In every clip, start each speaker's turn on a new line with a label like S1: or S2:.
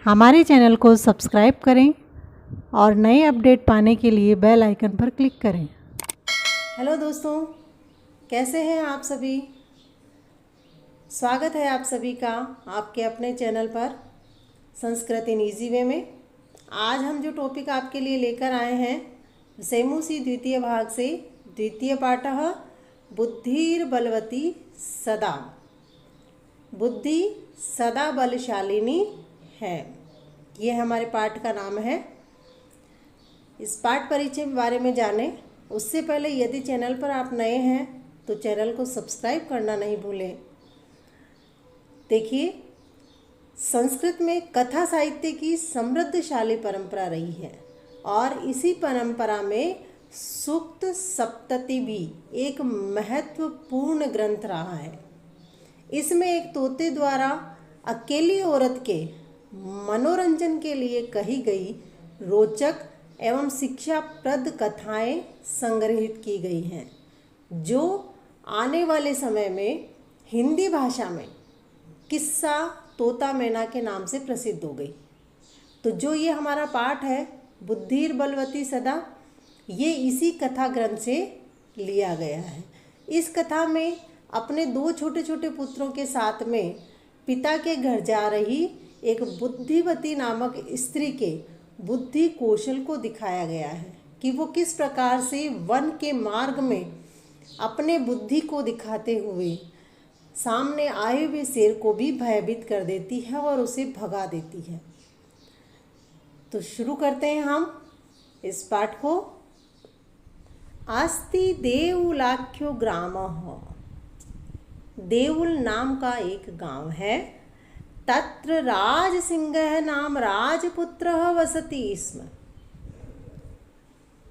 S1: हमारे चैनल को सब्सक्राइब करें और नए अपडेट पाने के लिए बेल आइकन पर क्लिक करें।
S2: हेलो दोस्तों, कैसे हैं आप सभी। स्वागत है आप सभी का आपके अपने चैनल पर संस्कृत इन इजी वे में। आज हम जो टॉपिक आपके लिए लेकर आए हैं सेमुसी द्वितीय भाग से द्वितीय पाठः बुद्धिर्बलवती सदा। बुद्धि सदा बलशालिनी है, ये हमारे पाठ का नाम है। इस पाठ परिचय के बारे में जानें उससे पहले यदि चैनल पर आप नए हैं तो चैनल को सब्सक्राइब करना नहीं भूलें। देखिए, संस्कृत में कथा साहित्य की समृद्धशाली परंपरा रही है और इसी परंपरा में सूक्त सप्तति भी एक महत्वपूर्ण ग्रंथ रहा है। इसमें एक तोते द्वारा अकेली औरत के मनोरंजन के लिए कही गई रोचक एवं शिक्षाप्रद कथाएं संग्रहित की गई हैं, जो आने वाले समय में हिंदी भाषा में किस्सा तोता मैना के नाम से प्रसिद्ध हो गई। तो जो ये हमारा पाठ है बुद्धिर्बलवती सदा, ये इसी कथा ग्रंथ से लिया गया है। इस कथा में अपने दो छोटे छोटे पुत्रों के साथ में पिता के घर जा रही एक बुद्धिवती नामक स्त्री के बुद्धि कौशल को दिखाया गया है कि वो किस प्रकार से वन के मार्ग में अपने बुद्धि को दिखाते हुए सामने आए हुए शेर को भी भयभीत कर देती है और उसे भगा देती है। तो शुरू करते हैं हम इस पाठ को। अस्ति देवुलाख्यो ग्रामः, देवुल नाम का एक गांव है। तत्र राजसिंहः नाम राजपुत्रः वसति स्म,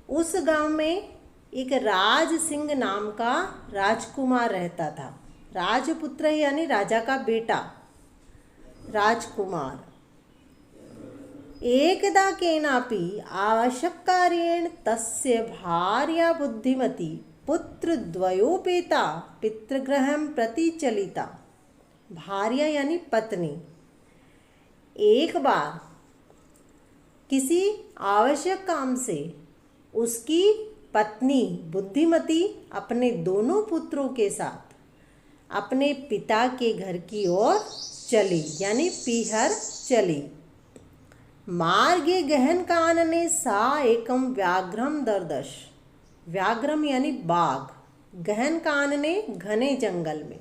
S2: उस गांव में एक राजसिंह नाम का राजकुमार रहता था। राजपुत्र यानी राजा का बेटा, राजकुमार। एकदा केनापि आवश्यककार्येण तस्य भार्या बुद्धिमती पुत्रद्वयोपेता पितृगृहं प्रति चलिता। भार्या यानी पत्नी। एक बार किसी आवश्यक काम से उसकी पत्नी बुद्धिमती अपने दोनों पुत्रों के साथ अपने पिता के घर की ओर चली, यानी पीहर चली। मार्गे गहन कानने सा एकम व्याघ्रम दर्दश, व्याघ्रम यानी बाघ, गहन कानने घने जंगल में।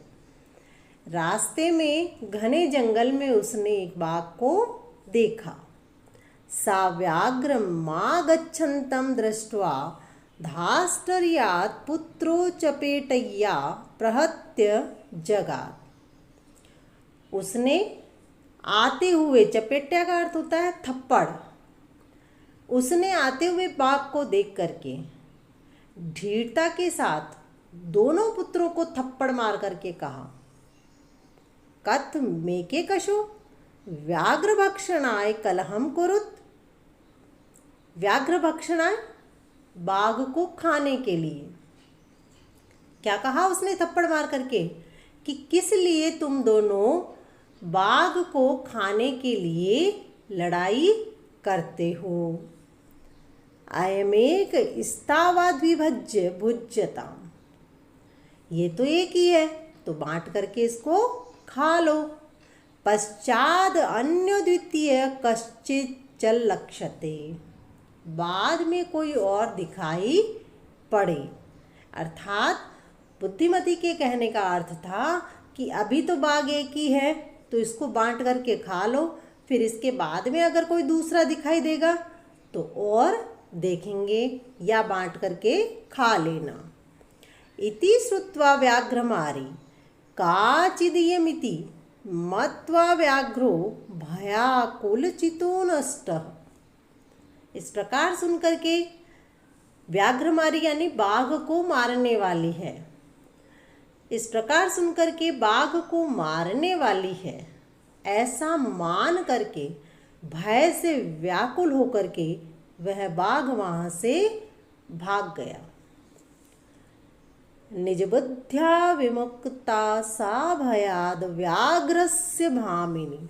S2: रास्ते में घने जंगल में उसने एक बाघ को देखा। सा व्याघ्रम मागच्छन्तं दृष्ट्वा धाष्टर्यात् पुत्रो चपेटय्या प्रहत्य जगात्। उसने आते हुए, चपेटा का अर्थ होता है थप्पड़, उसने आते हुए बाघ को देख करके धीरता के साथ दोनों पुत्रों को थप्पड़ मार करके कहा, कथ मेके कशो व्याघ्र भक्षणाय कलहम कुरुत। व्याघ्र भक्षणाय, बाघ को खाने के लिए। क्या कहा उसने थप्पड़ मार करके कि किस लिए तुम दोनों बाघ को खाने के लिए लड़ाई करते हो। अयमेक स्तावाद्विभज्य भुज्यताम, ये तो एक ही है तो बांट करके इसको खा लो। पश्चाद अन्य द्वितीय कश्चित चल लक्ष्यते, बाद में कोई और दिखाई पड़े। अर्थात बुद्धिमती के कहने का अर्थ था कि अभी तो बाघ एक ही है तो इसको बांट करके खा लो, फिर इसके बाद में अगर कोई दूसरा दिखाई देगा तो और देखेंगे या बांट करके खा लेना। इति श्रुत्वा व्याघ्रमारी काचिदयमिति मत्वा व्याघ्रो भयाकुलचितो नष्टः। इस प्रकार सुनकर के व्याघ्रमारी यानी बाघ को मारने वाली है, इस प्रकार सुनकर के बाघ को मारने वाली है, ऐसा मान करके भय से व्याकुल होकर के वह बाघ वहाँ से भाग गया। निजबुद्ध्या विमुक्ता सा भयाद व्याघ्रस्य भामिनी,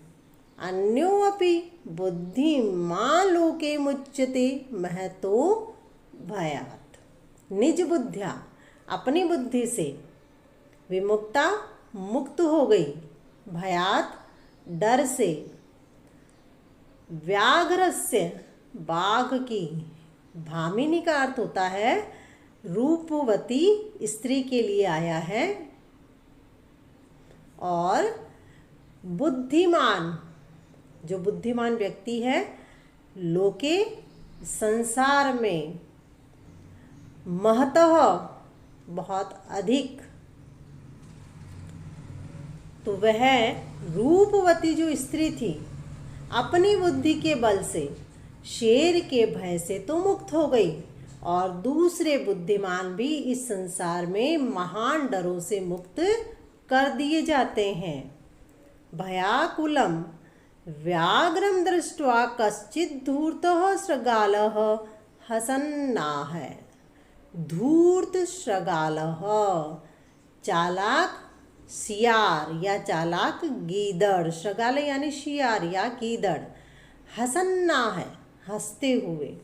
S2: अन्योऽपि बुद्धिमान् लोके मुच्यते महतो भयात्। निज बुद्ध्या, अपनी बुद्धि से, विमुक्ता मुक्त हो गई, भयात डर से, व्याघ्रस्य बाघ की, भामिनी का अर्थ होता है रूपवती स्त्री के लिए आया है, और बुद्धिमान, जो बुद्धिमान व्यक्ति है, लोके संसार में, महतः बहुत अधिक, तो वह रूपवती जो स्त्री थी अपनी बुद्धि के बल से शेर के भय से तो मुक्त हो गई, और दूसरे बुद्धिमान भी इस संसार में महान डरों से मुक्त कर दिए जाते हैं। भयाकुलम व्याघ्रम दृष्ट्वा कश्चित् धूर्तः शृगालः हसन्नाह। धूर्त शृगालः, चालाक सियार या चालाक गीदड़, शृगाल यानी शियार या गीदड़, हसन्ना है हंसते हुए।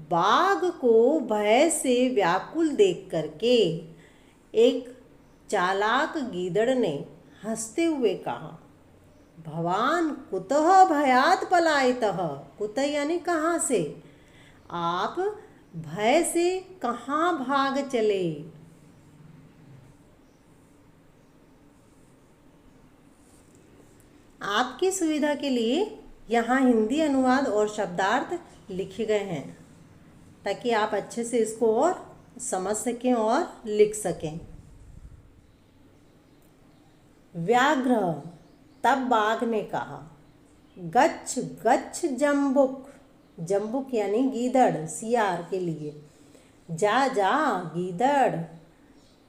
S2: बाघ को भय से व्याकुल देख करके एक चालाक गीदड़ ने हंसते हुए कहा, भवान कुतः भयात पलायितः। कुतः यानी कहाँ से, आप भय से कहाँ भाग चले। आपकी सुविधा के लिए यहाँ हिंदी अनुवाद और शब्दार्थ लिखे गए हैं ताकि आप अच्छे से इसको और समझ सकें और लिख सकें। व्याघ्र, तब बाघ ने कहा, गच्छ गच्छ जम्बुक। जम्बुक यानी गीदड़, सियार के लिए। जा जा गीदड़,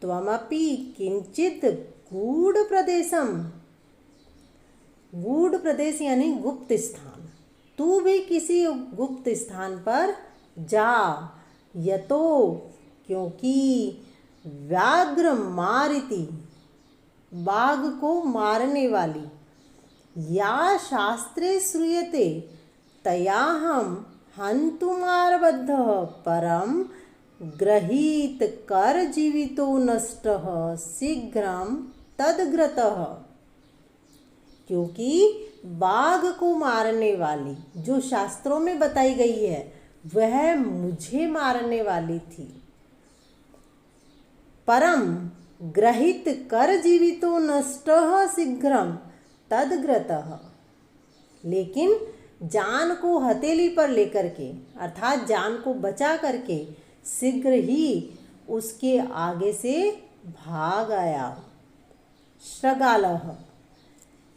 S2: त्वमपि किंचित गूढ़ प्रदेशम। गूढ़ प्रदेश यानी गुप्त स्थान, तू भी किसी गुप्त स्थान पर जा। यतो, क्योंकि व्याघ्र मारिति, बाघ को मारने वाली, या शास्त्रे श्रूयते तयाहम हन्तुमारबद्धः परम गृहीत कर जीवितो नष्टः शीघ्रं तद्ग्रतः। क्योंकि बाघ को मारने वाली जो शास्त्रों में बताई गई है वह मुझे मारने वाली थी। परम ग्रहित कर जीवितो नष्टः शीघ्रं तद्ग्रतः। लेकिन जान को हथेली पर लेकर के, अर्थात जान को बचा करके शीघ्र ही उसके आगे से भाग आया। शृगालः,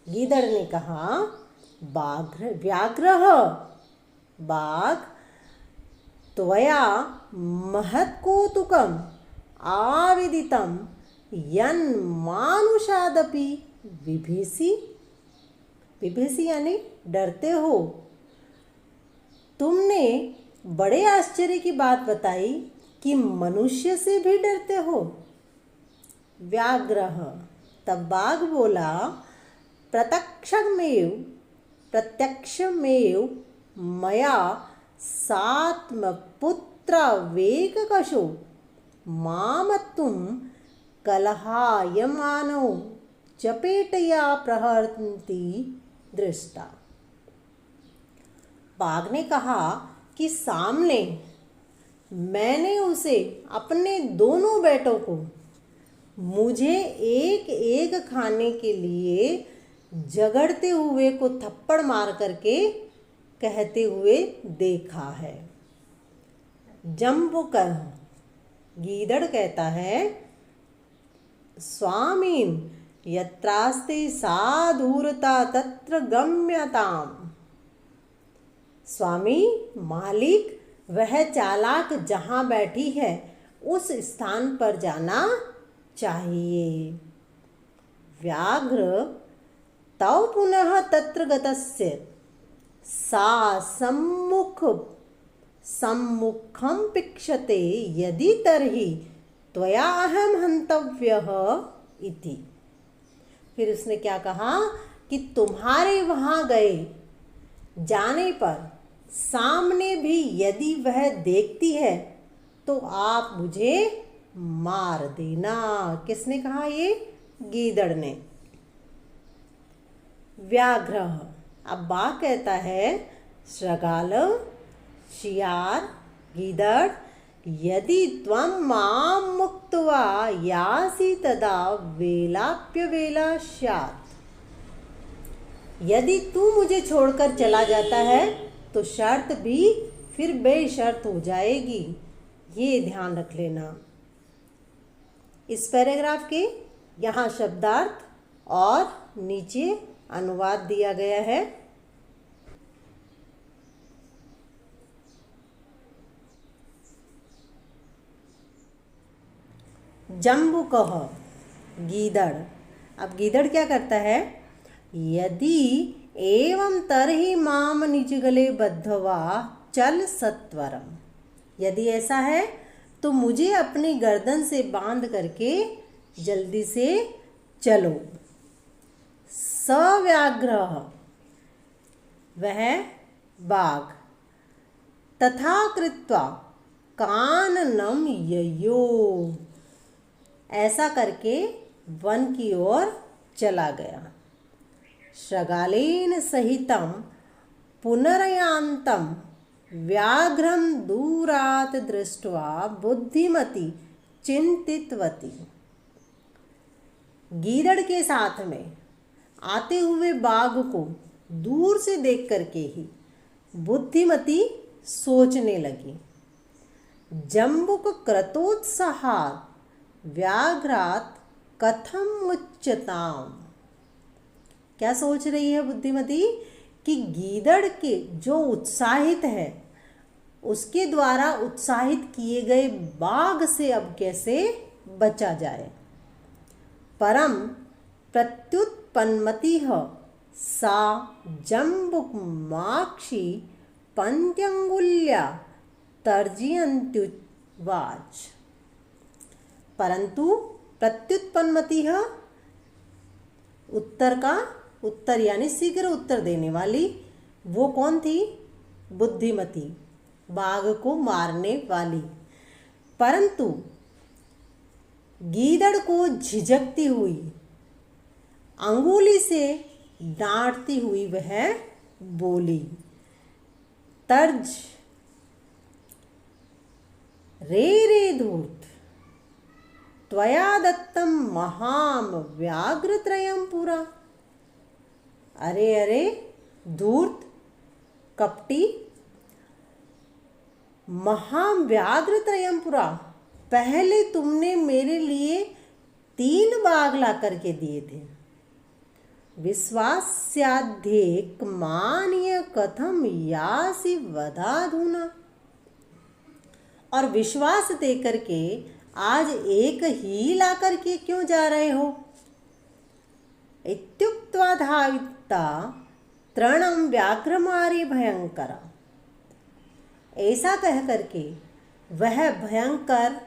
S2: गीदड़ ने कहा, व्याघ्रः, बाघ, त्वया महत्कौतुकम् आविदितं यन्मानुषादपि बिभेसि। बिभेसि यानी डरते हो। तुमने बड़े आश्चर्य की बात बताई कि मनुष्य से भी डरते हो। व्याघ्रः, तब बाघ बोला, प्रत्यक्षमेव मया सात्मपुत्रावेककशो मामत्तुं कलहायमानौ चपेटया प्रहरन्ति दृष्टा। बाघ ने कहा कि सामने मैंने उसे, अपने दोनों बेटों को, मुझे एक एक खाने के लिए झगड़ते हुए को थप्पड़ मार करके कहते हुए देखा है। जम्बुकः, गीदड़ कहता है, स्वामीन यत्रास्ते सा धूर्ता तत्र गम्यताम्। स्वामी, मालिक, वह चालाक जहाँ बैठी है उस स्थान पर जाना चाहिए। व्याघ्र तौ पुनः तत्र गतस्य सा सम्मुखं पिक्षते यदि तर्हि त्वया अहं हन्तव्यः इति। फिर उसने क्या कहा कि तुम्हारे वहाँ गए जाने पर सामने भी यदि वह देखती है तो आप मुझे मार देना। किसने कहा? ये गीदड़ ने। व्याघ्र। अब बाघ कहता है, शृगालम, शियार, गीदड़, यदि त्वं मां मुक्त्वा यासि तदा वेलाप्यवेला स्यात्। यदि तू मुझे छोड़कर चला जाता है तो शर्त भी फिर बेशर्त हो जाएगी, ये ध्यान रख लेना। इस पैराग्राफ के यहाँ शब्दार्थ और नीचे अनुवाद दिया गया है। जम्बुकः, गीदड़। अब गीदड़ क्या करता है? यदि एवं तरहि माम निजगले बद्धवा चल सत्वरम। यदि ऐसा है तो मुझे अपनी गर्दन से बांध करके जल्दी से चलो। सव्याघ्रः, वह बाघ। तथा कृत्वा काननम ययो, ऐसा करके वन की ओर चला गया। शृगालेन सहितं पुनरयान्तं व्याघ्रं दूरात् दृष्ट्वा बुद्धिमती चिंतितवती। गीदड़ के साथ में आते हुए बाघ को दूर से देख करके ही बुद्धिमती सोचने लगी। जम्बुक क्रतोत्साहात् व्याघ्रात् कथम मुच्यताम्। क्या सोच रही है बुद्धिमती? कि गीदड़ के जो उत्साहित है उसके द्वारा उत्साहित किए गए बाघ से अब कैसे बचा जाए। परम प्रत्युत्पन्नमतिः सा जम्बुकमाक्षी पंत्यंगुल्या तर्जयन्त्युवाच। परंतु प्रत्युत्पन्नमतिः, उत्तर यानी शीघ्र उत्तर देने वाली, वो कौन थी? बुद्धिमती, बाघ को मारने वाली। परंतु गीदड़ को झिझकती हुई, अंगुली से डांटती हुई वह बोली, तर्ज रे रे धूर्त त्वया दत्तम महाम व्याघ्रत्रयम पुरा। अरे अरे धूर्त, कपटी, महाम व्याघ्रत्रयम पुरा, पहले तुमने मेरे लिए 3 बाघ ला करके दिए थे। विश्वास्याध्येक मान्य कथम यासि वधाधुना। और विश्वास दे करके आज एक ही ला करके क्यों जा रहे हो? इत्युक्त्वा धाविता तृणं व्याघ्रमारी भयंकरा। ऐसा कह करके वह भयंकर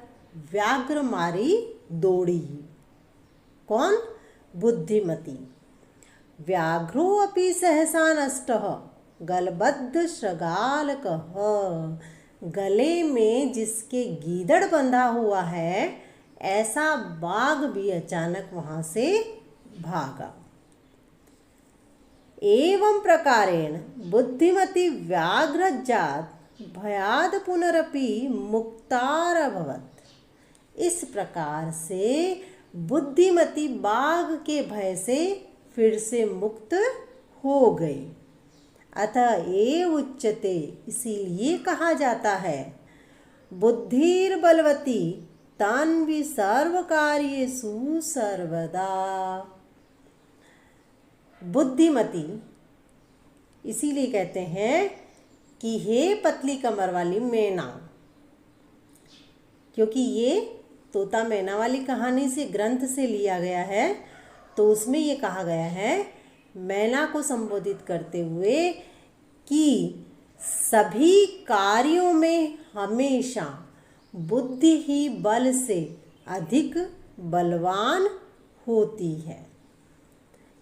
S2: व्याघ्रमारी दौड़ी। कौन? बुद्धिमती। व्याघ्रो अपि सहसा नष्टः गलबद्ध शृगालकः। गले में जिसके गीदड़ बंधा हुआ है ऐसा बाघ भी अचानक वहां से भागा। एवं प्रकारेण बुद्धिमती व्याघ्रजात भयाद पुनरपि मुक्तारभवत्। इस प्रकार से बुद्धिमती बाघ के भय से फिर से मुक्त हो गई। अतः एव उच्यते, इसीलिए कहा जाता है, बुद्धिर्बलवती तन्वी सर्वकार्येषु सर्वदा। बुद्धिमती इसीलिए कहते हैं कि हे पतली कमर वाली मैना, क्योंकि ये तोता मैना वाली कहानी से ग्रंथ से लिया गया है। तो उसमें ये कहा गया है मैना को संबोधित करते हुए कि सभी कार्यों में हमेशा बुद्धि ही बल से अधिक बलवान होती है।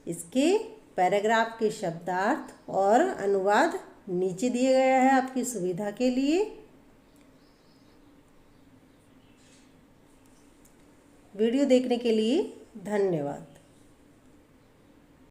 S2: इसके पैराग्राफ के शब्दार्थ और अनुवाद नीचे दिया गया है आपकी सुविधा के लिए। वीडियो देखने के लिए धन्यवाद।